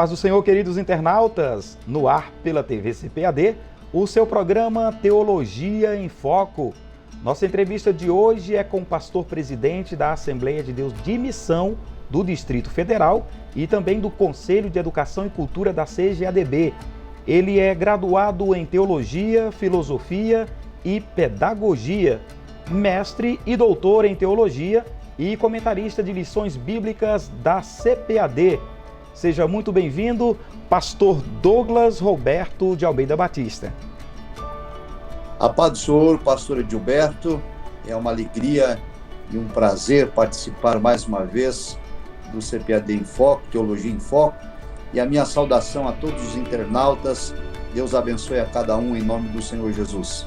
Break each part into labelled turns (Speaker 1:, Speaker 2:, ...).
Speaker 1: paz do Senhor, queridos internautas, no ar pela TV CPAD, o seu programa Teologia em Foco. Nossa entrevista de hoje é com o pastor presidente da Assembleia de Deus de Missão do Distrito Federal e também do Conselho de Educação e Cultura da CGADB. Ele é graduado em Teologia, Filosofia e Pedagogia, mestre e doutor em Teologia e comentarista de lições bíblicas da CPAD. Seja muito bem-vindo, pastor Douglas Roberto de Almeida Batista.
Speaker 2: A paz do Senhor, pastor Edilberto, é uma alegria e um prazer participar mais uma vez do CPAD em Foco, Teologia em Foco, e a minha saudação a todos os internautas. Deus abençoe a cada um em nome do Senhor Jesus.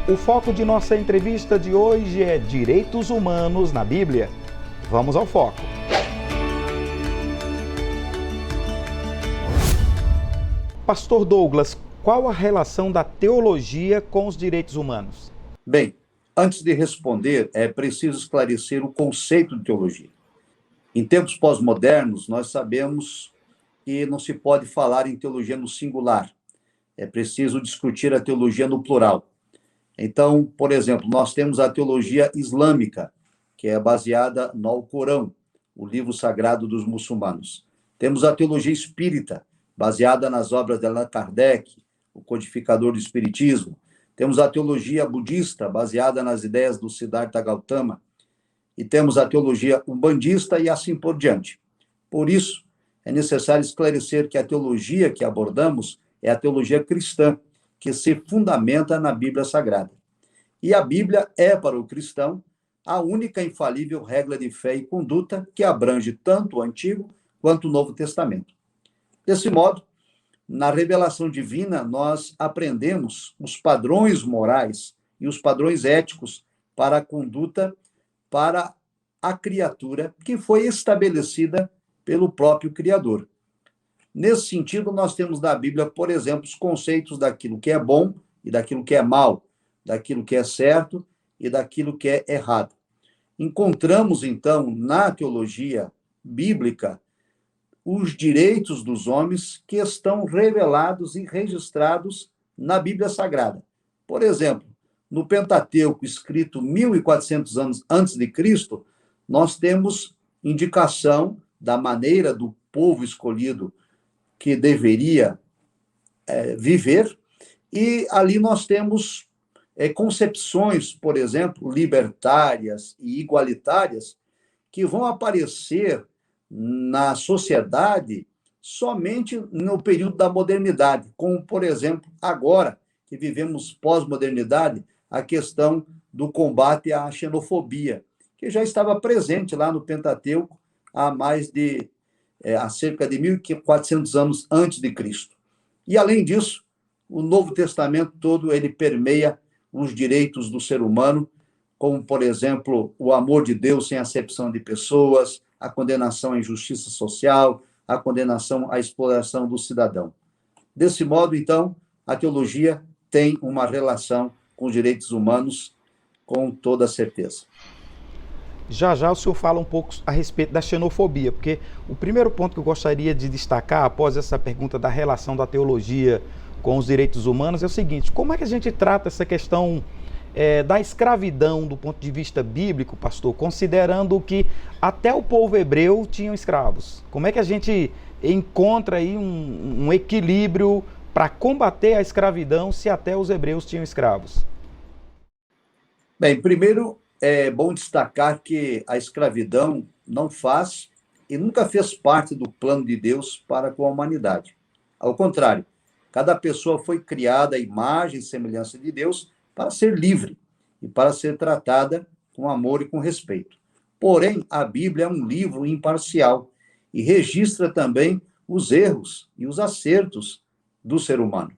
Speaker 1: O foco de nossa entrevista de hoje é direitos humanos na Bíblia. Vamos ao foco. Pastor Douglas, qual a relação da teologia com os direitos humanos?
Speaker 2: Bem, antes de responder, é preciso esclarecer o conceito de teologia. Em tempos pós-modernos, nós sabemos que não se pode falar em teologia no singular. É preciso discutir a teologia no plural. Então, por exemplo, nós temos a teologia islâmica, que é baseada no Alcorão, o livro sagrado dos muçulmanos. Temos a teologia espírita, baseada nas obras de Allan Kardec, o codificador do espiritismo. Temos a teologia budista, baseada nas ideias do Siddhartha Gautama. E temos a teologia umbandista e assim por diante. Por isso, é necessário esclarecer que a teologia que abordamos é a teologia cristã, que se fundamenta na Bíblia Sagrada. E a Bíblia é, para o cristão, a única infalível regra de fé e conduta que abrange tanto o Antigo quanto o Novo Testamento. Desse modo, na revelação divina, nós aprendemos os padrões morais e os padrões éticos para a conduta para a criatura que foi estabelecida pelo próprio Criador. Nesse sentido, nós temos na Bíblia, por exemplo, os conceitos daquilo que é bom e daquilo que é mal, daquilo que é certo e daquilo que é errado. Encontramos, então, na teologia bíblica, os direitos dos homens que estão revelados e registrados na Bíblia Sagrada. Por exemplo, no Pentateuco, escrito 1400 anos antes de Cristo, nós temos indicação da maneira do povo escolhido que deveria viver, e ali nós temos concepções, por exemplo, libertárias e igualitárias, que vão aparecer na sociedade somente no período da modernidade, como, por exemplo, agora que vivemos pós-modernidade, a questão do combate à xenofobia, que já estava presente lá no Pentateuco há cerca de 1400 anos antes de Cristo. E, além disso, o Novo Testamento todo ele permeia os direitos do ser humano, como, por exemplo, o amor de Deus sem acepção de pessoas, a condenação à injustiça social, a condenação à exploração do cidadão. Desse modo, então, a teologia tem uma relação com os direitos humanos com toda certeza.
Speaker 1: Já o senhor fala um pouco a respeito da xenofobia, porque o primeiro ponto que eu gostaria de destacar, após essa pergunta da relação da teologia com os direitos humanos, é o seguinte: como é que a gente trata essa questão da escravidão do ponto de vista bíblico, pastor, considerando que até o povo hebreu tinham escravos? Como é que a gente encontra aí um equilíbrio para combater a escravidão se até os hebreus tinham escravos?
Speaker 2: Bem, primeiro é bom destacar que a escravidão não faz e nunca fez parte do plano de Deus para com a humanidade. Ao contrário, cada pessoa foi criada à imagem e semelhança de Deus para ser livre e para ser tratada com amor e com respeito. Porém, a Bíblia é um livro imparcial e registra também os erros e os acertos do ser humano.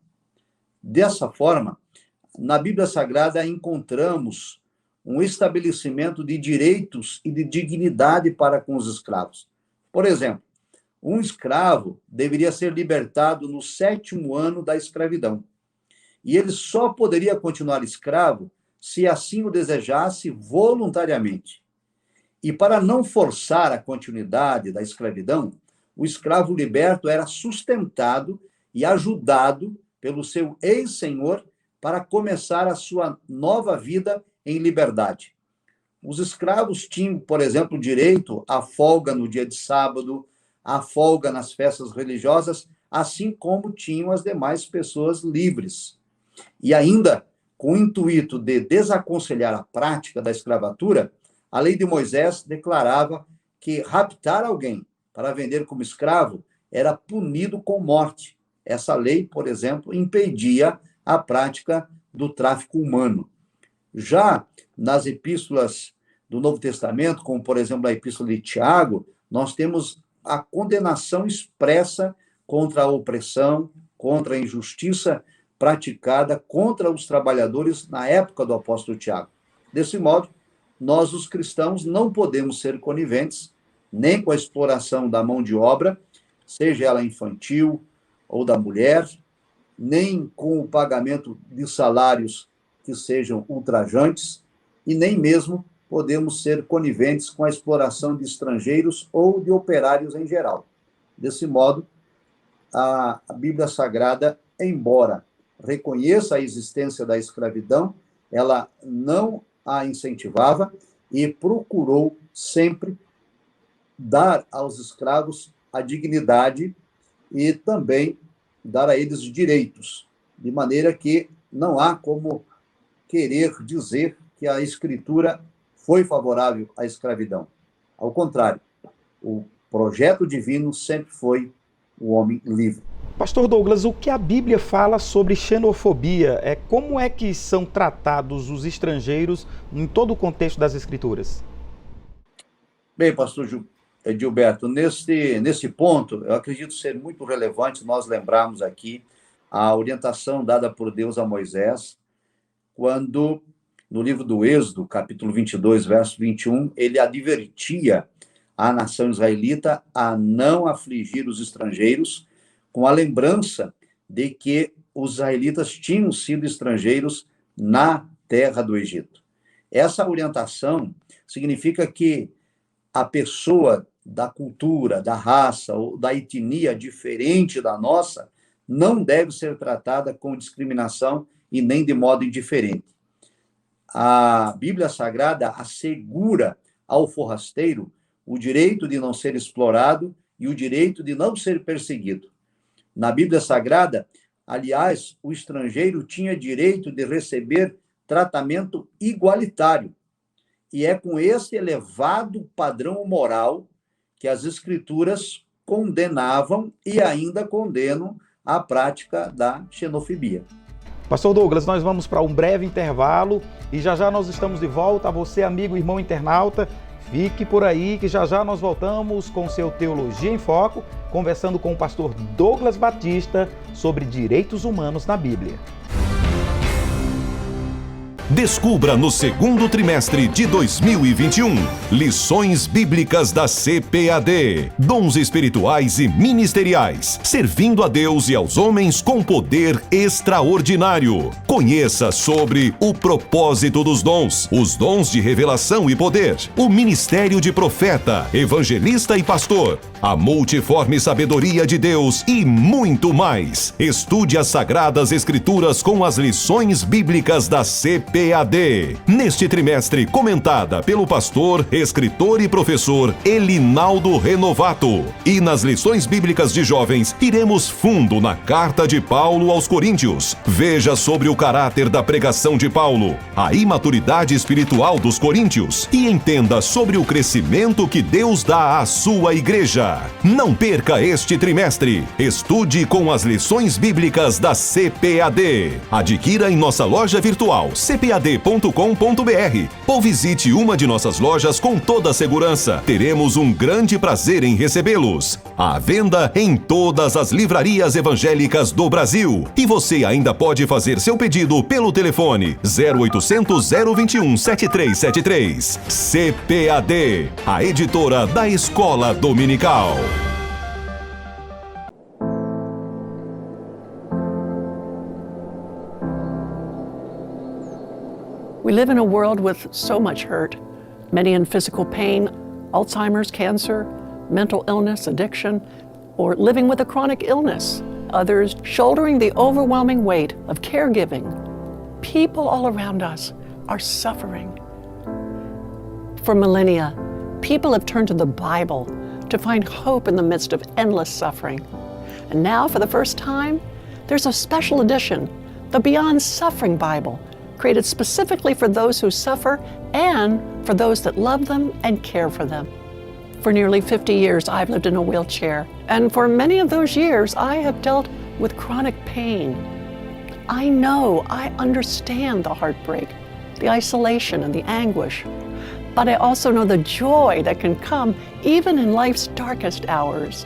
Speaker 2: Dessa forma, na Bíblia Sagrada encontramos um estabelecimento de direitos e de dignidade para com os escravos. Por exemplo, um escravo deveria ser libertado no 7º ano da escravidão. E ele só poderia continuar escravo se assim o desejasse voluntariamente. E para não forçar a continuidade da escravidão, o escravo liberto era sustentado e ajudado pelo seu ex-senhor para começar a sua nova vida em liberdade. Os escravos tinham, por exemplo, direito à folga no dia de sábado, à folga nas festas religiosas, assim como tinham as demais pessoas livres. E ainda, com o intuito de desaconselhar a prática da escravatura, a lei de Moisés declarava que raptar alguém para vender como escravo era punido com morte. Essa lei, por exemplo, impedia a prática do tráfico humano. Já nas epístolas do Novo Testamento, como, por exemplo, a epístola de Tiago, nós temos a condenação expressa contra a opressão, contra a injustiça praticada contra os trabalhadores na época do apóstolo Tiago. Desse modo, nós, os cristãos, não podemos ser coniventes nem com a exploração da mão de obra, seja ela infantil ou da mulher, nem com o pagamento de salários que sejam ultrajantes, e nem mesmo podemos ser coniventes com a exploração de estrangeiros ou de operários em geral. Desse modo, a Bíblia Sagrada, embora reconheça a existência da escravidão, ela não a incentivava e procurou sempre dar aos escravos a dignidade e também dar a eles direitos, de maneira que não há como querer dizer que a Escritura foi favorável à escravidão. Ao contrário, o projeto divino sempre foi o homem livre.
Speaker 1: Pastor Douglas, o que a Bíblia fala sobre xenofobia? Como é que são tratados os estrangeiros em todo o contexto das Escrituras?
Speaker 2: Bem, pastor Gilberto, nesse ponto, eu acredito ser muito relevante nós lembrarmos aqui a orientação dada por Deus a Moisés, quando, no livro do Êxodo, capítulo 22, verso 21, ele advertia a nação israelita a não afligir os estrangeiros, com a lembrança de que os israelitas tinham sido estrangeiros na terra do Egito. Essa orientação significa que a pessoa da cultura, da raça ou da etnia diferente da nossa não deve ser tratada com discriminação e nem de modo indiferente. A Bíblia Sagrada assegura ao forrasteiro o direito de não ser explorado e o direito de não ser perseguido. Na Bíblia Sagrada, aliás, o estrangeiro tinha direito de receber tratamento igualitário. E é com esse elevado padrão moral que as Escrituras condenavam e ainda condenam a prática da xenofobia.
Speaker 1: Pastor Douglas, nós vamos para um breve intervalo e já nós estamos de volta. A você, amigo, irmão internauta, fique por aí que já nós voltamos com seu Teologia em Foco, conversando com o pastor Douglas Batista sobre direitos humanos na Bíblia.
Speaker 3: Descubra no segundo trimestre de 2021 lições bíblicas da CPAD, dons espirituais e ministeriais, servindo a Deus e aos homens com poder extraordinário. Conheça sobre o propósito dos dons, os dons de revelação e poder, o ministério de profeta, evangelista e pastor, a multiforme sabedoria de Deus e muito mais. Estude as Sagradas Escrituras com as lições bíblicas da CPAD. Neste trimestre, comentada pelo pastor, escritor e professor Elinaldo Renovato. E nas lições bíblicas de jovens, iremos fundo na carta de Paulo aos Coríntios. Veja sobre o caráter da pregação de Paulo, a imaturidade espiritual dos coríntios e entenda sobre o crescimento que Deus dá à sua igreja. Não perca este trimestre. Estude com as lições bíblicas da CPAD. Adquira em nossa loja virtual cpad.com.br ou visite uma de nossas lojas com toda a segurança. Teremos um grande prazer em recebê-los. À venda em todas as livrarias evangélicas do Brasil. E você ainda pode fazer seu pedido pelo telefone 0800 021 7373. CPAD, a editora da Escola Dominical.
Speaker 4: We live in a world with so much hurt, many in physical pain, Alzheimer's, cancer, mental illness, addiction, or living with a chronic illness, others shouldering the overwhelming weight of caregiving. People all around us are suffering. For millennia, people have turned to the Bible to find hope in the midst of endless suffering. And now, for the first time, there's a special edition, the Beyond Suffering Bible, created specifically for those who suffer and for those that love them and care for them. For nearly 50 years, I've lived in a wheelchair, and for many of those years, I have dealt with chronic pain. I know, I understand the heartbreak, the isolation, and the anguish, but I also know the joy that can come even in life's darkest hours.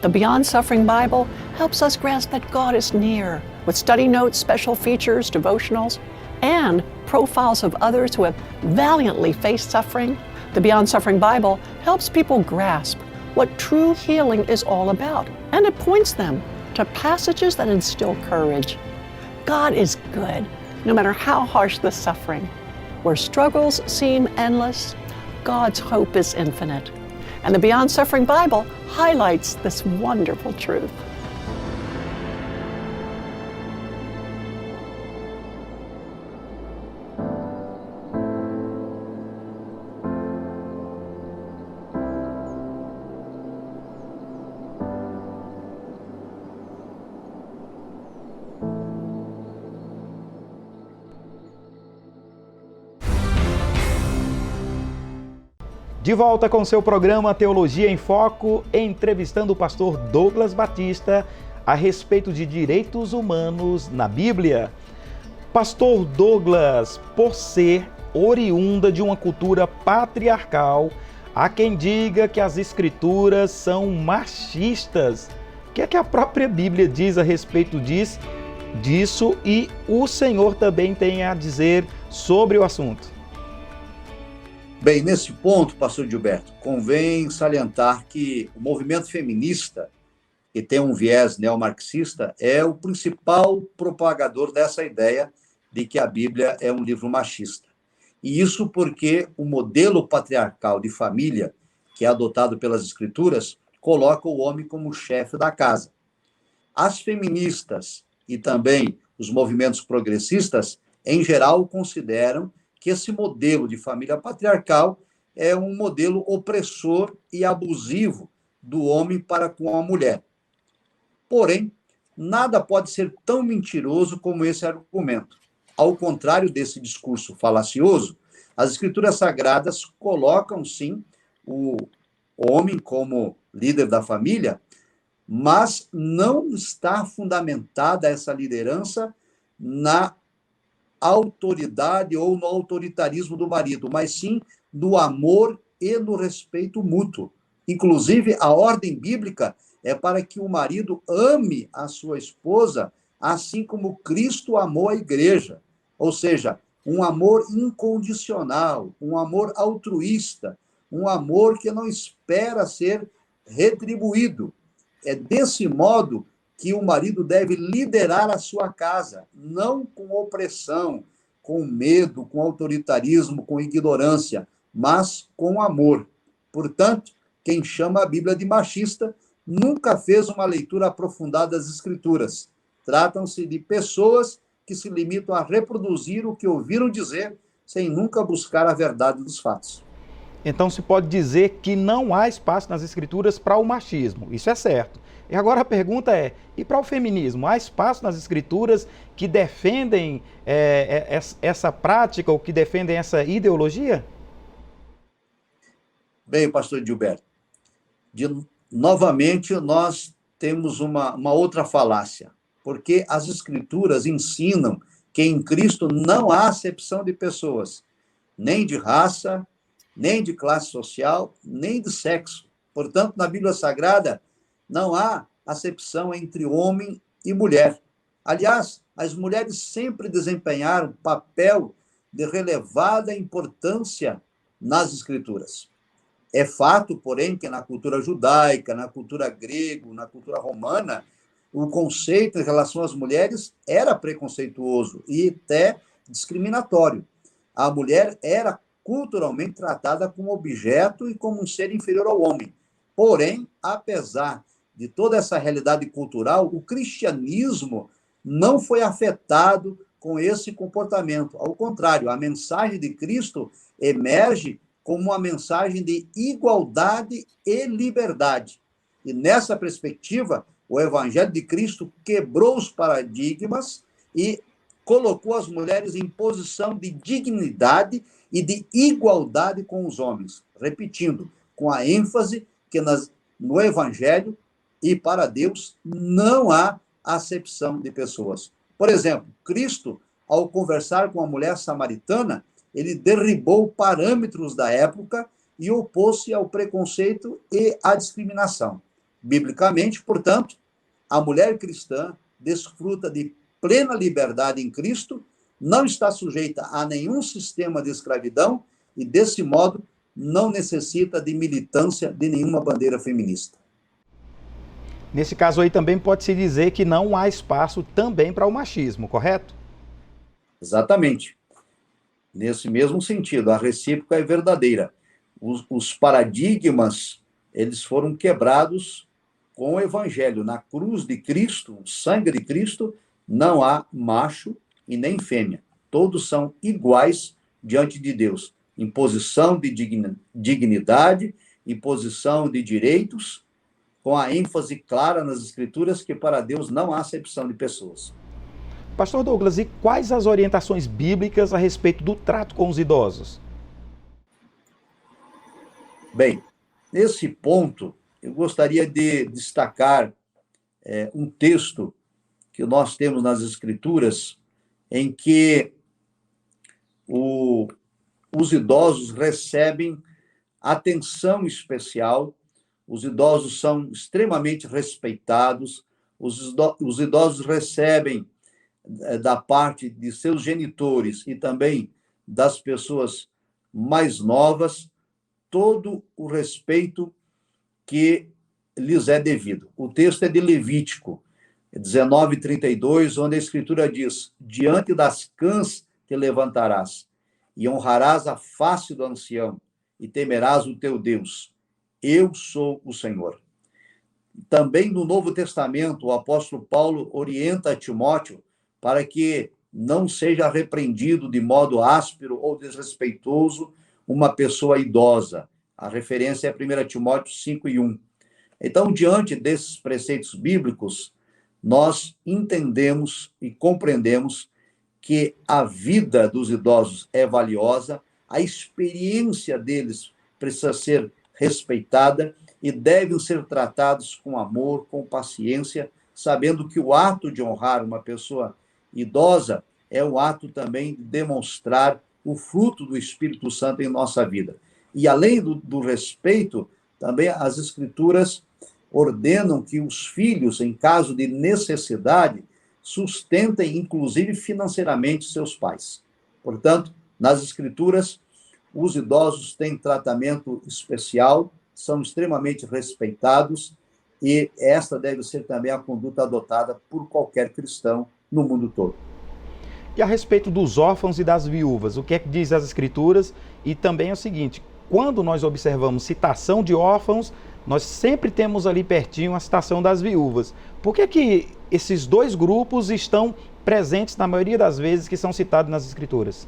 Speaker 4: The Beyond Suffering Bible helps us grasp that God is near, with study notes, special features, devotionals, and profiles of others who have valiantly faced suffering. The Beyond Suffering Bible helps people grasp what true healing is all about, and it points them to passages that instill courage. God is good, no matter how harsh the suffering. Where struggles seem endless, God's hope is infinite. And the Beyond Suffering Bible highlights this wonderful truth.
Speaker 1: De volta com seu programa Teologia em Foco, entrevistando o pastor Douglas Batista a respeito de direitos humanos na Bíblia. Pastor Douglas, por ser oriunda de uma cultura patriarcal, há quem diga que as escrituras são machistas. O que é que a própria Bíblia diz a respeito disso e o Senhor também tem a dizer sobre o assunto?
Speaker 2: Bem, nesse ponto, pastor Gilberto, convém salientar que o movimento feminista, que tem um viés neomarxista, é o principal propagador dessa ideia de que a Bíblia é um livro machista. E isso porque o modelo patriarcal de família, que é adotado pelas Escrituras, coloca o homem como chefe da casa. As feministas e também os movimentos progressistas, em geral, consideram que esse modelo de família patriarcal é um modelo opressor e abusivo do homem para com a mulher. Porém, nada pode ser tão mentiroso como esse argumento. Ao contrário desse discurso falacioso, as Escrituras Sagradas colocam, sim, o homem como líder da família, mas não está fundamentada essa liderança na autoridade ou no autoritarismo do marido, mas sim no amor e no respeito mútuo. Inclusive, a ordem bíblica é para que o marido ame a sua esposa assim como Cristo amou a igreja. Ou seja, um amor incondicional, um amor altruísta, um amor que não espera ser retribuído. É desse modo que o marido deve liderar a sua casa, não com opressão, com medo, com autoritarismo, com ignorância, mas com amor. Portanto, quem chama a Bíblia de machista nunca fez uma leitura aprofundada das Escrituras. Tratam-se de pessoas que se limitam a reproduzir o que ouviram dizer, sem nunca buscar a verdade dos fatos.
Speaker 1: Então se pode dizer que não há espaço nas Escrituras para o machismo, isso é certo. E agora a pergunta é, e para o feminismo? Há espaço nas Escrituras que defendem essa prática ou que defendem essa ideologia?
Speaker 2: Bem, pastor Gilberto, novamente nós temos uma outra falácia, porque as Escrituras ensinam que em Cristo não há acepção de pessoas, nem de raça, nem de classe social, nem de sexo. Portanto, na Bíblia Sagrada, não há acepção entre homem e mulher. Aliás, as mulheres sempre desempenharam papel de relevada importância nas Escrituras. É fato, porém, que na cultura judaica, na cultura grega, na cultura romana, o conceito em relação às mulheres era preconceituoso e até discriminatório. A mulher era culturalmente tratada como objeto e como um ser inferior ao homem. Porém, apesar de toda essa realidade cultural, o cristianismo não foi afetado com esse comportamento. Ao contrário, a mensagem de Cristo emerge como uma mensagem de igualdade e liberdade. E nessa perspectiva, o Evangelho de Cristo quebrou os paradigmas e colocou as mulheres em posição de dignidade e de igualdade com os homens. Repetindo, com a ênfase que no Evangelho e para Deus não há acepção de pessoas. Por exemplo, Cristo, ao conversar com a mulher samaritana, ele derribou parâmetros da época e opôs-se ao preconceito e à discriminação. Biblicamente, portanto, a mulher cristã desfruta de plena liberdade em Cristo, não está sujeita a nenhum sistema de escravidão e, desse modo, não necessita de militância de nenhuma bandeira feminista.
Speaker 1: Nesse caso aí também pode-se dizer que não há espaço também para o machismo, correto?
Speaker 2: Exatamente. Nesse mesmo sentido, a recíproca é verdadeira. Os paradigmas, eles foram quebrados com o Evangelho. Na cruz de Cristo, o sangue de Cristo, não há macho e nem fêmea. Todos são iguais diante de Deus, em posição de dignidade, em posição de direitos, com a ênfase clara nas Escrituras que para Deus não há acepção de pessoas.
Speaker 1: Pastor Douglas, e quais as orientações bíblicas a respeito do trato com os idosos?
Speaker 2: Bem, nesse ponto, eu gostaria de destacar um texto que nós temos nas Escrituras, em que os idosos recebem atenção especial, os idosos são extremamente respeitados, os idosos recebem da parte de seus genitores e também das pessoas mais novas todo o respeito que lhes é devido. O texto é de Levítico 19:32, onde a Escritura diz: diante das cãs te levantarás e honrarás a face do ancião e temerás o teu Deus. Eu sou o Senhor. Também no Novo Testamento, o apóstolo Paulo orienta a Timóteo para que não seja repreendido de modo áspero ou desrespeitoso uma pessoa idosa. A referência é 1 Timóteo 5:1. Então, diante desses preceitos bíblicos, nós entendemos e compreendemos que a vida dos idosos é valiosa, a experiência deles precisa ser respeitada e devem ser tratados com amor, com paciência, sabendo que o ato de honrar uma pessoa idosa é o ato também de demonstrar o fruto do Espírito Santo em nossa vida. E além do respeito, também as Escrituras ordenam que os filhos, em caso de necessidade, sustentem, inclusive financeiramente, seus pais. Portanto, nas Escrituras, os idosos têm tratamento especial, são extremamente respeitados, e esta deve ser também a conduta adotada por qualquer cristão no mundo todo.
Speaker 1: E a respeito dos órfãos e das viúvas, o que é que diz as Escrituras? E também é o seguinte, quando nós observamos citação de órfãos, nós sempre temos ali pertinho a citação das viúvas. Por que esses dois grupos estão presentes na maioria das vezes que são citados nas Escrituras?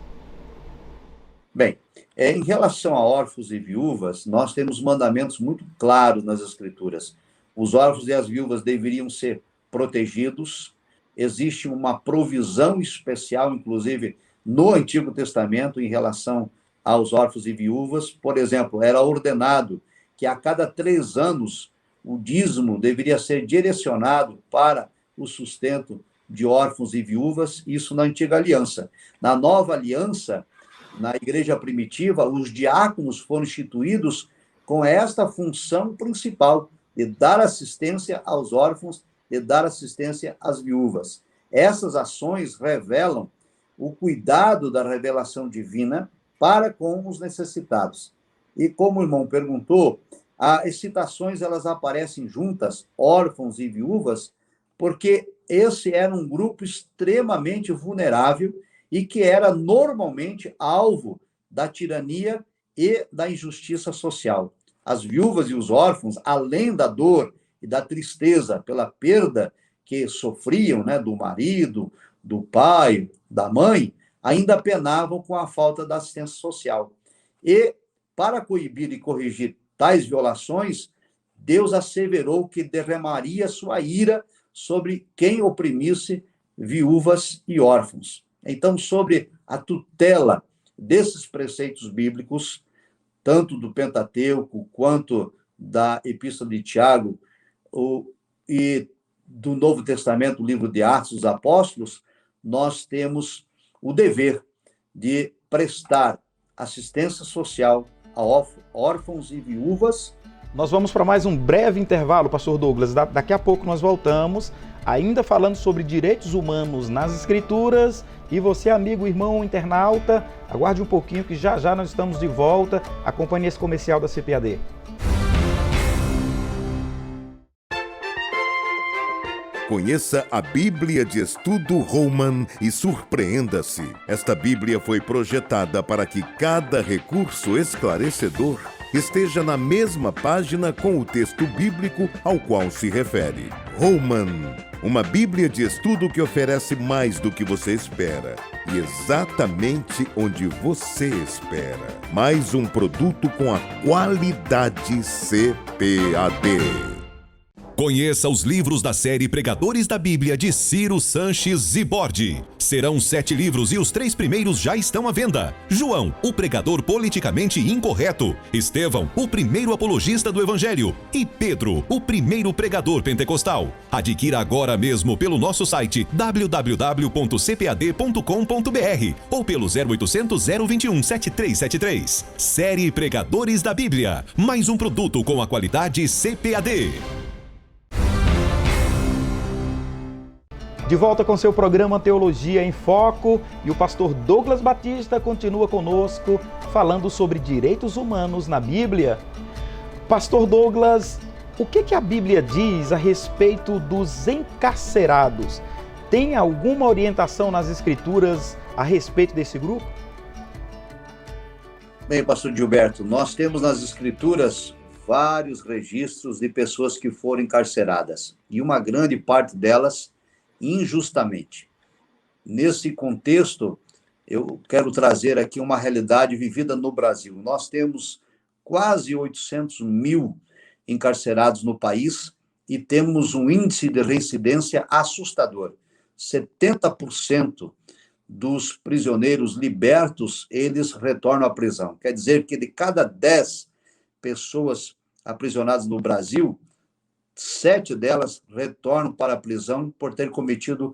Speaker 2: Bem, em relação a órfãos e viúvas, nós temos mandamentos muito claros nas Escrituras. Os órfãos e as viúvas deveriam ser protegidos. Existe uma provisão especial, inclusive, no Antigo Testamento, em relação aos órfãos e viúvas. Por exemplo, era ordenado que a cada 3 anos o dízimo deveria ser direcionado para o sustento de órfãos e viúvas, isso na Antiga Aliança. Na Nova Aliança, na igreja primitiva, os diáconos foram instituídos com esta função principal, de dar assistência aos órfãos, de dar assistência às viúvas. Essas ações revelam o cuidado da revelação divina para com os necessitados. E como o irmão perguntou, as citações elas aparecem juntas, órfãos e viúvas, porque esse era um grupo extremamente vulnerável e que era normalmente alvo da tirania e da injustiça social. as viúvas e os órfãos, além da dor e da tristeza pela perda que sofriam, né, do marido, do pai, da mãe, ainda penavam com a falta da assistência social. E, para coibir e corrigir tais violações, Deus asseverou que derramaria sua ira sobre quem oprimisse viúvas e órfãos. Então, sobre a tutela desses preceitos bíblicos, tanto do Pentateuco quanto da Epístola de Tiago e do Novo Testamento, o livro de Atos dos Apóstolos, nós temos o dever de prestar assistência social a órfãos e viúvas.
Speaker 1: Nós vamos para mais um breve intervalo, pastor Douglas. Daqui a pouco nós voltamos, ainda falando sobre direitos humanos nas Escrituras. E você, amigo, irmão, internauta, aguarde um pouquinho que já já nós estamos de volta. Acompanhe esse comercial da CPAD.
Speaker 3: Conheça a Bíblia de Estudo Holman e surpreenda-se. Esta Bíblia foi projetada para que cada recurso esclarecedor esteja na mesma página com o texto bíblico ao qual se refere. Holman, uma Bíblia de estudo que oferece mais do que você espera e exatamente onde você espera. Mais um produto com a qualidade CPAD. Conheça os livros da série Pregadores da Bíblia de Ciro Sanches Zibordi. Serão 7 livros e os 3 primeiros já estão à venda. João, o pregador politicamente incorreto. Estevão, o primeiro apologista do Evangelho. E Pedro, o primeiro pregador pentecostal. Adquira agora mesmo pelo nosso site www.cpad.com.br ou pelo 0800 021 7373. Série Pregadores da Bíblia. Mais um produto com a qualidade CPAD.
Speaker 1: De volta com seu programa Teologia em Foco, e o pastor Douglas Batista continua conosco falando sobre direitos humanos na Bíblia. Pastor Douglas, o que a Bíblia diz a respeito dos encarcerados? Tem alguma orientação nas Escrituras a respeito desse grupo?
Speaker 2: Bem, pastor Gilberto, nós temos nas Escrituras vários registros de pessoas que foram encarceradas, e uma grande parte delas injustamente. Nesse contexto, eu quero trazer aqui uma realidade vivida no Brasil. Nós temos quase 800 mil encarcerados no país e temos um índice de reincidência assustador. 70% dos prisioneiros libertos, eles retornam à prisão. Quer dizer que de cada 10 pessoas aprisionadas no Brasil, 7 delas retornam para a prisão por ter cometido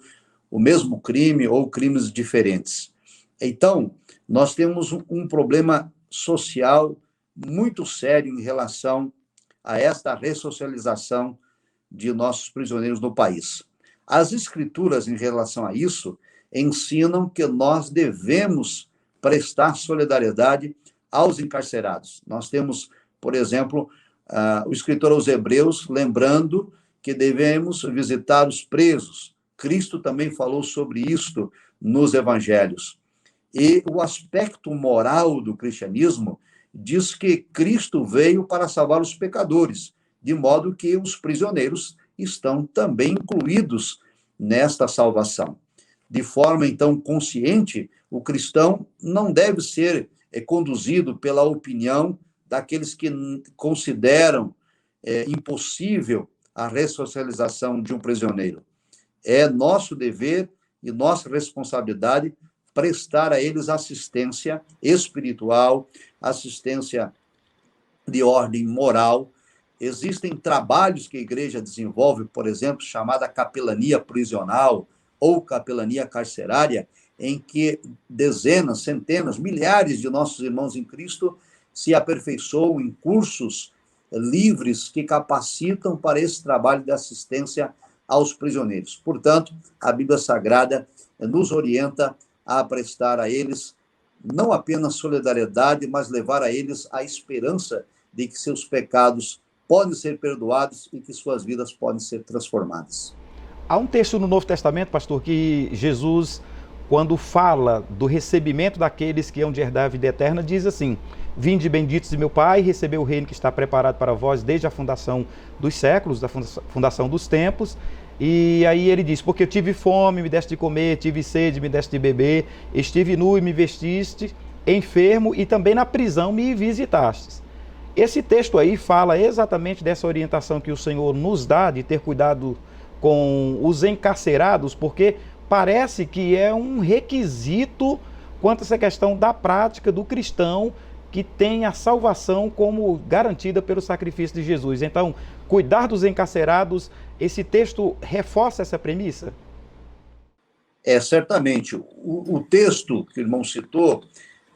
Speaker 2: o mesmo crime ou crimes diferentes. Então, nós temos um problema social muito sério em relação a esta ressocialização de nossos prisioneiros no país. As Escrituras, em relação a isso, ensinam que nós devemos prestar solidariedade aos encarcerados. Nós temos, por exemplo, o escritor aos Hebreus, lembrando que devemos visitar os presos. Cristo também falou sobre isto nos evangelhos. E o aspecto moral do cristianismo diz que Cristo veio para salvar os pecadores, de modo que os prisioneiros estão também incluídos nesta salvação. De forma, então, consciente, o cristão não deve ser conduzido pela opinião daqueles que consideram impossível a ressocialização de um prisioneiro. É nosso dever e nossa responsabilidade prestar a eles assistência espiritual, assistência de ordem moral. Existem trabalhos que a igreja desenvolve, por exemplo, chamada capelania prisional ou capelania carcerária, em que dezenas, centenas, milhares de nossos irmãos em Cristo se aperfeiçoam em cursos livres que capacitam para esse trabalho de assistência aos prisioneiros. Portanto, a Bíblia Sagrada nos orienta a prestar a eles não apenas solidariedade, mas levar a eles a esperança de que seus pecados podem ser perdoados e que suas vidas podem ser transformadas.
Speaker 1: Há um texto no Novo Testamento, pastor, que Jesus, quando fala do recebimento daqueles que hão de herdar a vida eterna, diz assim: vinde benditos de meu Pai, recebeu o reino que está preparado para vós desde a fundação dos séculos, da fundação dos tempos. E aí ele diz, porque eu tive fome, me deste de comer, tive sede, me deste de beber, estive nu e me vestiste, enfermo e também na prisão me visitastes. Esse texto aí fala exatamente dessa orientação que o Senhor nos dá, de ter cuidado com os encarcerados, porque parece que é um requisito quanto a essa questão da prática do cristão que tem a salvação como garantida pelo sacrifício de Jesus. Então, cuidar dos encarcerados, esse texto reforça essa premissa?
Speaker 2: Certamente. O texto que o irmão citou,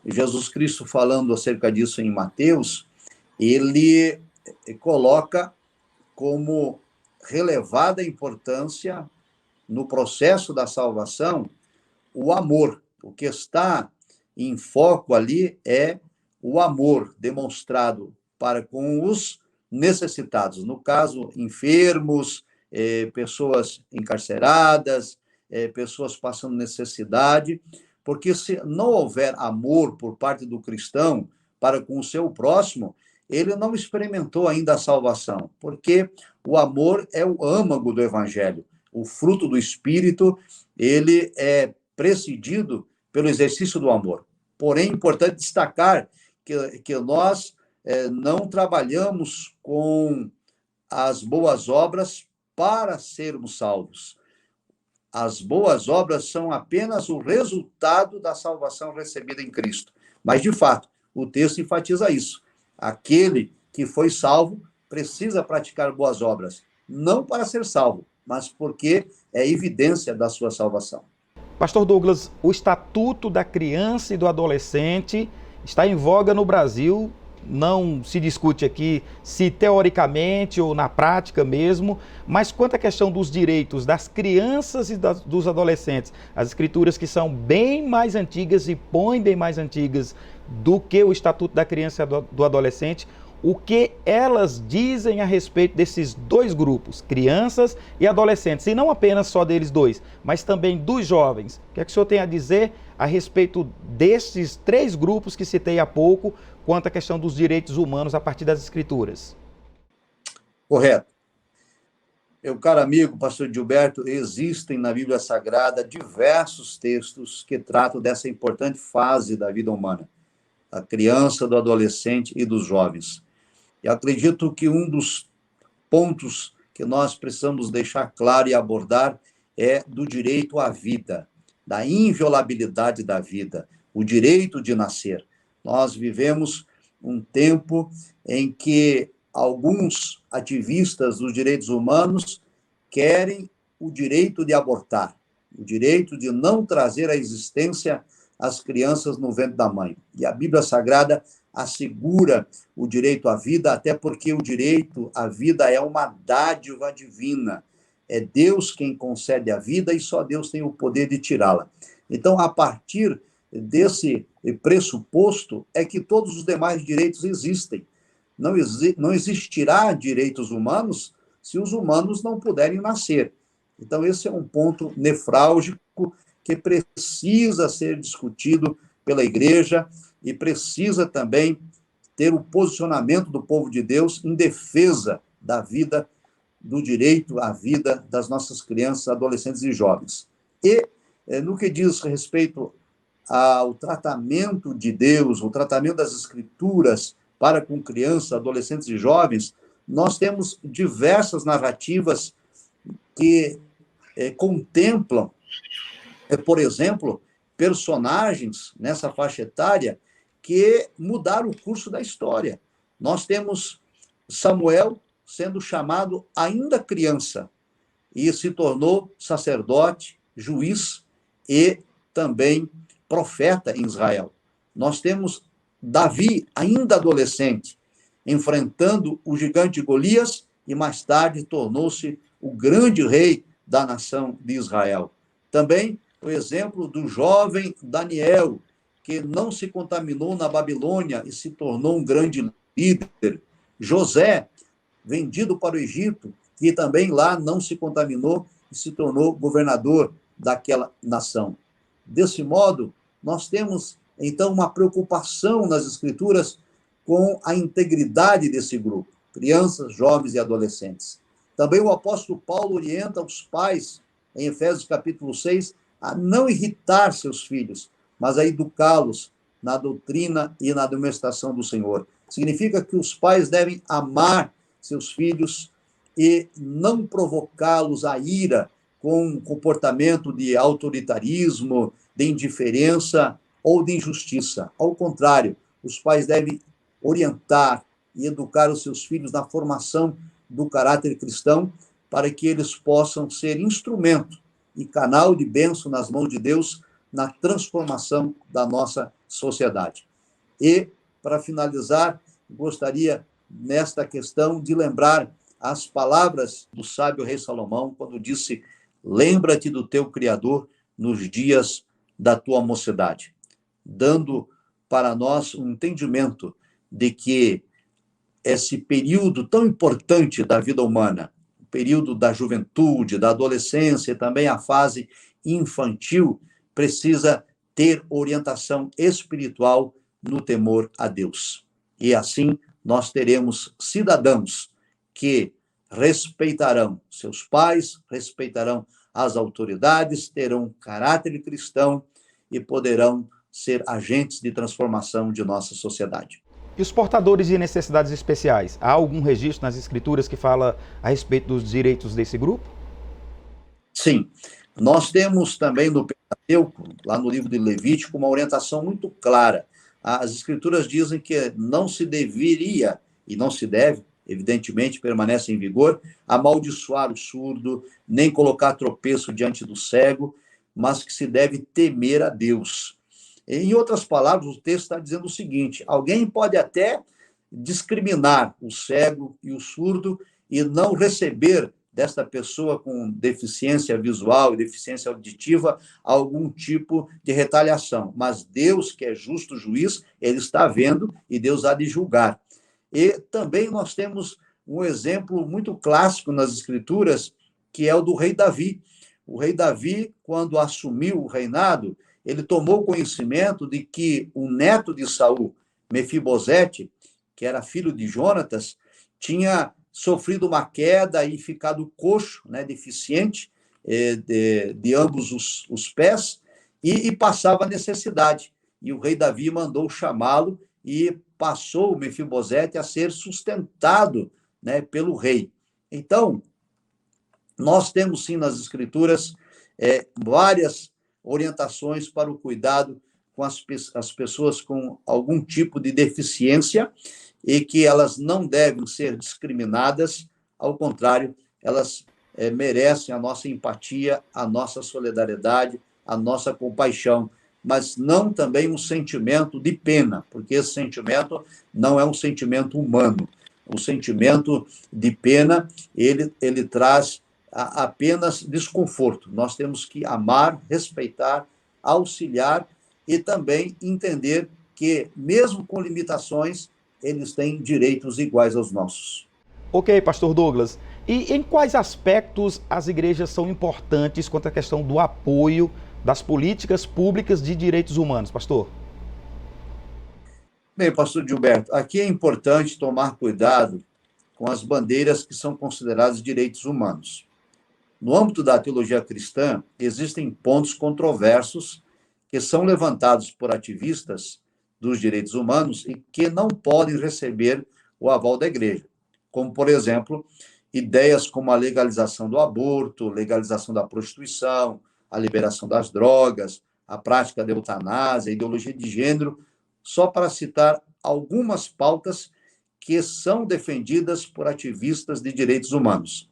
Speaker 2: Jesus Cristo falando acerca disso em Mateus, ele coloca como relevada importância no processo da salvação o amor. O que está em foco ali é o amor demonstrado para com os necessitados. No caso, enfermos, pessoas encarceradas, pessoas passando necessidade, porque se não houver amor por parte do cristão para com o seu próximo, ele não experimentou ainda a salvação, porque o amor é o âmago do evangelho. O fruto do Espírito, ele é precedido pelo exercício do amor. Porém, é importante destacar que nós não trabalhamos com as boas obras para sermos salvos. As boas obras são apenas o resultado da salvação recebida em Cristo. Mas, de fato, o texto enfatiza isso. Aquele que foi salvo precisa praticar boas obras, não para ser salvo, mas porque é evidência da sua salvação.
Speaker 1: Pastor Douglas, o Estatuto da Criança e do Adolescente está em voga no Brasil. Não se discute aqui se teoricamente ou na prática mesmo, mas quanto à questão dos direitos das crianças e dos adolescentes, as escrituras que são bem mais antigas e põem bem mais antigas do que o Estatuto da Criança e do Adolescente, o que elas dizem a respeito desses dois grupos, crianças e adolescentes, e não apenas só deles dois, mas também dos jovens. O que é que o senhor tem a dizer a respeito desses três grupos que citei há pouco, quanto à questão dos direitos humanos a partir das Escrituras?
Speaker 2: Correto. Meu caro amigo, pastor Gilberto, existem na Bíblia Sagrada diversos textos que tratam dessa importante fase da vida humana, da criança, do adolescente e dos jovens. E acredito que um dos pontos que nós precisamos deixar claro e abordar é do direito à vida, da inviolabilidade da vida, o direito de nascer. Nós vivemos um tempo em que alguns ativistas dos direitos humanos querem o direito de abortar, o direito de não trazer à existência as crianças no ventre da mãe. E a Bíblia Sagrada assegura o direito à vida, até porque o direito à vida é uma dádiva divina. É Deus quem concede a vida e só Deus tem o poder de tirá-la. Então, a partir desse pressuposto, é que todos os demais direitos existem. Não existirá direitos humanos se os humanos não puderem nascer. Então, esse é um ponto nefrálgico que precisa ser discutido pela igreja e precisa também ter o posicionamento do povo de Deus em defesa da vida, do direito à vida das nossas crianças, adolescentes e jovens. E, no que diz respeito ao tratamento de Deus, o tratamento das Escrituras para com crianças, adolescentes e jovens, nós temos diversas narrativas que contemplam, por exemplo, personagens nessa faixa etária que mudaram o curso da história. Nós temos Samuel sendo chamado ainda criança e se tornou sacerdote, juiz e também profeta em Israel. Nós temos Davi, ainda adolescente, enfrentando o gigante Golias e mais tarde tornou-se o grande rei da nação de Israel. Também o exemplo do jovem Daniel, que não se contaminou na Babilônia e se tornou um grande líder. José, vendido para o Egito, que também lá não se contaminou e se tornou governador daquela nação. Desse modo, nós temos, então, uma preocupação nas Escrituras com a integridade desse grupo, crianças, jovens e adolescentes. Também o apóstolo Paulo orienta os pais, em Efésios capítulo 6, a não irritar seus filhos, mas a educá-los na doutrina e na demonstração do Senhor. Significa que os pais devem amar seus filhos e não provocá-los à ira com um comportamento de autoritarismo, de indiferença ou de injustiça. Ao contrário, os pais devem orientar e educar os seus filhos na formação do caráter cristão para que eles possam ser instrumento e canal de bênção nas mãos de Deus na transformação da nossa sociedade. E, para finalizar, gostaria, nesta questão, de lembrar as palavras do sábio rei Salomão, quando disse: lembra-te do teu Criador nos dias da tua mocidade, dando para nós um entendimento de que esse período tão importante da vida humana, o período da juventude, da adolescência e também a fase infantil, precisa ter orientação espiritual no temor a Deus. E assim nós teremos cidadãos que respeitarão seus pais, respeitarão as autoridades, terão caráter cristão e poderão ser agentes de transformação de nossa sociedade.
Speaker 1: E os portadores de necessidades especiais? Há algum registro nas Escrituras que fala a respeito dos direitos desse grupo?
Speaker 2: Sim. Nós temos também no Pentateuco, lá no livro de Levítico, uma orientação muito clara. As Escrituras dizem que não se deveria, e não se deve, evidentemente permanece em vigor, amaldiçoar o surdo, nem colocar tropeço diante do cego, mas que se deve temer a Deus. Em outras palavras, o texto está dizendo o seguinte: alguém pode até discriminar o cego e o surdo e não receber desta pessoa com deficiência visual e deficiência auditiva algum tipo de retaliação. Mas Deus, que é justo juiz, ele está vendo e Deus há de julgar. E também nós temos um exemplo muito clássico nas Escrituras, que é o do rei Davi. O rei Davi, quando assumiu o reinado, ele tomou conhecimento de que o neto de Saul, Mefibosete, que era filho de Jonatas, tinha sofrido uma queda e ficado coxo, né, deficiente de ambos os pés, e passava necessidade. E o rei Davi mandou chamá-lo e passou o Mefibosete a ser sustentado, né, pelo rei. Então, nós temos sim nas Escrituras várias orientações para o cuidado com as pessoas com algum tipo de deficiência e que elas não devem ser discriminadas, ao contrário, elas merecem a nossa empatia, a nossa solidariedade, a nossa compaixão, mas não também um sentimento de pena, porque esse sentimento não é um sentimento humano. O sentimento de pena, ele traz apenas desconforto. Nós temos que amar, respeitar, auxiliar e também entender que, mesmo com limitações, eles têm direitos iguais aos nossos.
Speaker 1: Ok, pastor Douglas. E em quais aspectos as igrejas são importantes quanto à questão do apoio das políticas públicas de direitos humanos, pastor?
Speaker 2: Bem, pastor Gilberto, aqui é importante tomar cuidado com as bandeiras que são consideradas direitos humanos. No âmbito da teologia cristã, existem pontos controversos que são levantados por ativistas dos direitos humanos e que não podem receber o aval da igreja, como, por exemplo, ideias como a legalização do aborto, legalização da prostituição, a liberação das drogas, a prática da eutanásia, a ideologia de gênero, só para citar algumas pautas que são defendidas por ativistas de direitos humanos.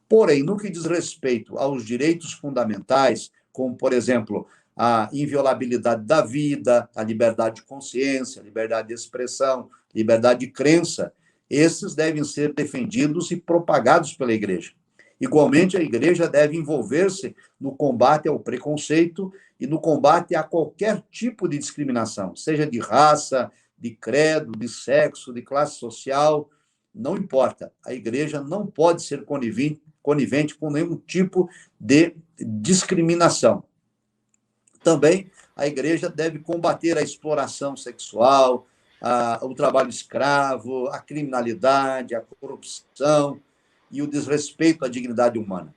Speaker 2: Porém, no que diz respeito aos direitos fundamentais, como, por exemplo, a inviolabilidade da vida, a liberdade de consciência, a liberdade de expressão, liberdade de crença, esses devem ser defendidos e propagados pela igreja. Igualmente, a igreja deve envolver-se no combate ao preconceito e no combate a qualquer tipo de discriminação, seja de raça, de credo, de sexo, de classe social, não importa. A igreja não pode ser conivente com nenhum tipo de discriminação. Também a igreja deve combater a exploração sexual, o trabalho escravo, a criminalidade, a corrupção e o desrespeito à dignidade humana.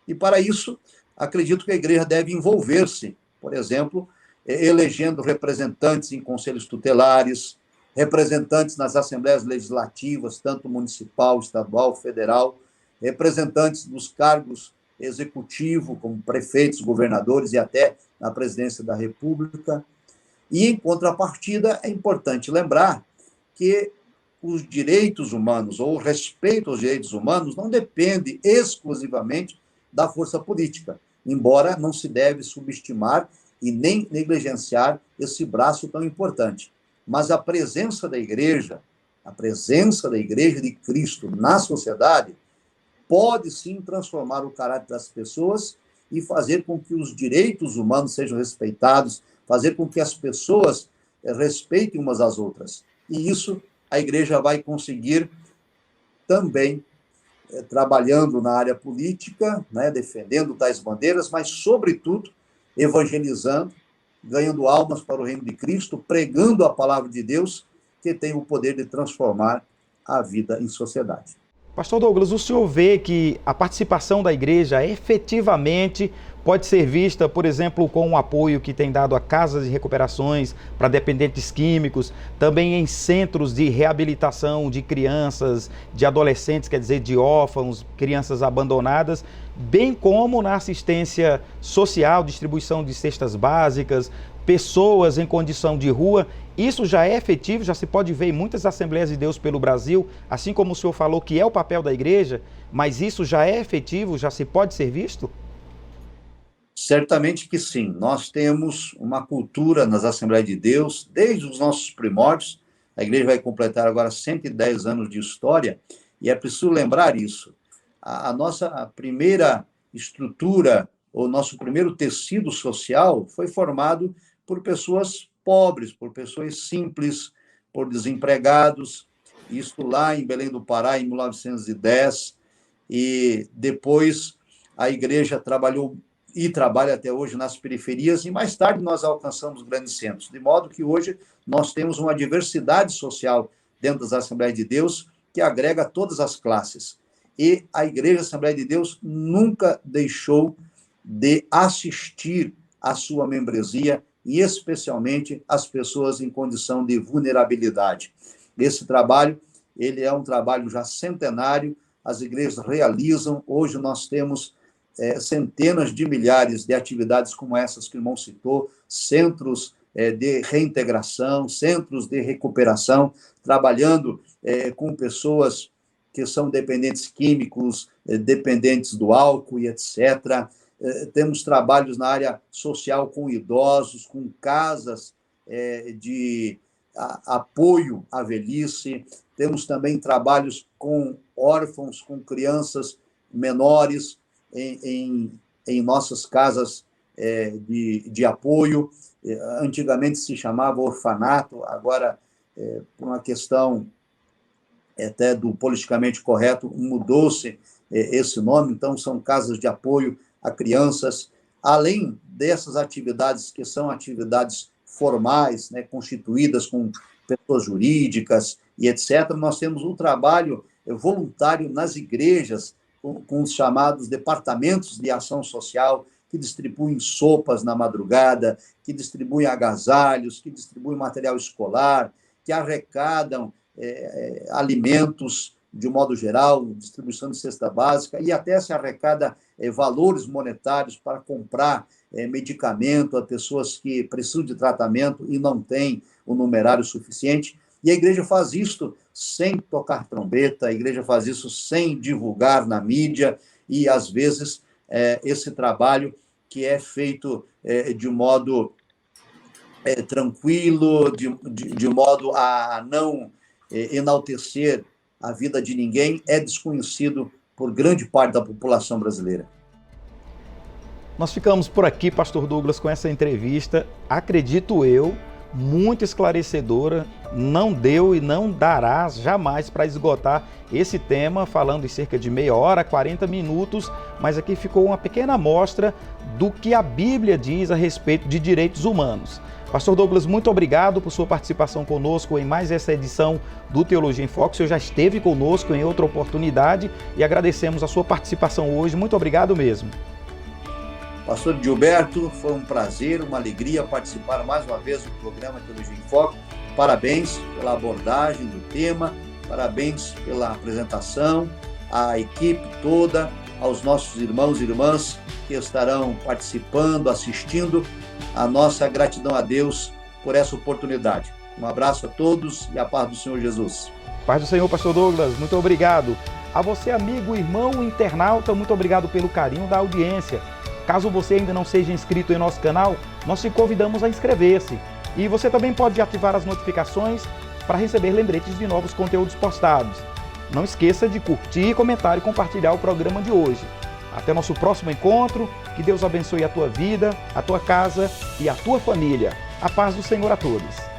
Speaker 2: E, para isso, acredito que a igreja deve envolver-se, por exemplo, elegendo representantes em conselhos tutelares, representantes nas assembleias legislativas, tanto municipal, estadual, federal, representantes dos cargos executivos, como prefeitos, governadores e até na presidência da República. E, em contrapartida, é importante lembrar que os direitos humanos, ou o respeito aos direitos humanos, não depende exclusivamente da força política, embora não se deve subestimar e nem negligenciar esse braço tão importante. Mas a presença da igreja de Cristo na sociedade, pode sim transformar o caráter das pessoas e fazer com que os direitos humanos sejam respeitados, fazer com que as pessoas respeitem umas às outras. E isso a igreja vai conseguir também trabalhando na área política, né, defendendo tais bandeiras, mas, sobretudo, evangelizando, ganhando almas para o reino de Cristo, pregando a palavra de Deus, que tem o poder de transformar a vida em sociedade.
Speaker 1: Pastor Douglas, o senhor vê que a participação da igreja efetivamente pode ser vista, por exemplo, com o apoio que tem dado a casas de recuperações para dependentes químicos, também em centros de reabilitação de crianças, de adolescentes, quer dizer, de órfãos, crianças abandonadas, bem como na assistência social, distribuição de cestas básicas, pessoas em condição de rua. Isso já é efetivo, já se pode ver em muitas Assembleias de Deus pelo Brasil, assim como o senhor falou que é o papel da igreja, mas isso já é efetivo, já se pode ser visto?
Speaker 2: Certamente que sim. Nós temos uma cultura nas Assembleias de Deus, desde os nossos primórdios. A igreja vai completar agora 110 anos de história, e é preciso lembrar isso. A nossa primeira estrutura, o nosso primeiro tecido social foi formado por pessoas pobres, por pessoas simples, por desempregados, isso lá em Belém do Pará, em 1910, e depois a igreja trabalhou e trabalha até hoje nas periferias, e mais tarde nós alcançamos grandes centros, de modo que hoje nós temos uma diversidade social dentro das Assembleias de Deus que agrega todas as classes. E a Igreja Assembleia de Deus nunca deixou de assistir à sua membresia, e especialmente as pessoas em condição de vulnerabilidade. Esse trabalho, ele é um trabalho já centenário, as igrejas realizam, hoje nós temos centenas de milhares de atividades como essas que o irmão citou, centros de reintegração, centros de recuperação, trabalhando com pessoas que são dependentes químicos, dependentes do álcool e etc. Temos trabalhos na área social com idosos, com casas de apoio à velhice. Temos também trabalhos com órfãos, com crianças menores em nossas casas de apoio. Antigamente se chamava orfanato, agora, por uma questão até do politicamente correto, mudou-se esse nome. Então, são casas de apoio a crianças. Além dessas atividades, que são atividades formais, né, constituídas com pessoas jurídicas e etc., nós temos um trabalho voluntário nas igrejas, com os chamados departamentos de ação social, que distribuem sopas na madrugada, que distribuem agasalhos, que distribuem material escolar, que arrecadam alimentos de um modo geral, distribuição de cesta básica, e até se arrecada valores monetários para comprar medicamento a pessoas que precisam de tratamento e não têm o numerário suficiente. E a igreja faz isto sem tocar trombeta, a igreja faz isso sem divulgar na mídia, e, às vezes, esse trabalho que é feito de modo tranquilo, de modo a não enaltecer a vida de ninguém, é desconhecido por grande parte da população brasileira.
Speaker 1: Nós ficamos por aqui, pastor Douglas, com essa entrevista, acredito eu, muito esclarecedora. Não deu e não dará jamais para esgotar esse tema, falando em cerca de meia hora, 40 minutos, mas aqui ficou uma pequena amostra do que a Bíblia diz a respeito de direitos humanos. Pastor Douglas, muito obrigado por sua participação conosco em mais essa edição do Teologia em Foco. O senhor já esteve conosco em outra oportunidade e agradecemos a sua participação hoje. Muito obrigado mesmo.
Speaker 2: Pastor Gilberto, foi um prazer, uma alegria participar mais uma vez do programa Teologia em Foco. Parabéns pela abordagem do tema, parabéns pela apresentação, à equipe toda, aos nossos irmãos e irmãs que estarão participando, assistindo. A nossa gratidão a Deus por essa oportunidade. Um abraço a todos e a paz do Senhor Jesus.
Speaker 1: Paz do Senhor, Pastor Douglas, muito obrigado. A você, amigo, irmão, internauta, muito obrigado pelo carinho da audiência. Caso você ainda não seja inscrito em nosso canal, nós te convidamos a inscrever-se. E você também pode ativar as notificações para receber lembretes de novos conteúdos postados. Não esqueça de curtir, comentar e compartilhar o programa de hoje. Até nosso próximo encontro, que Deus abençoe a tua vida, a tua casa e a tua família. A paz do Senhor a todos.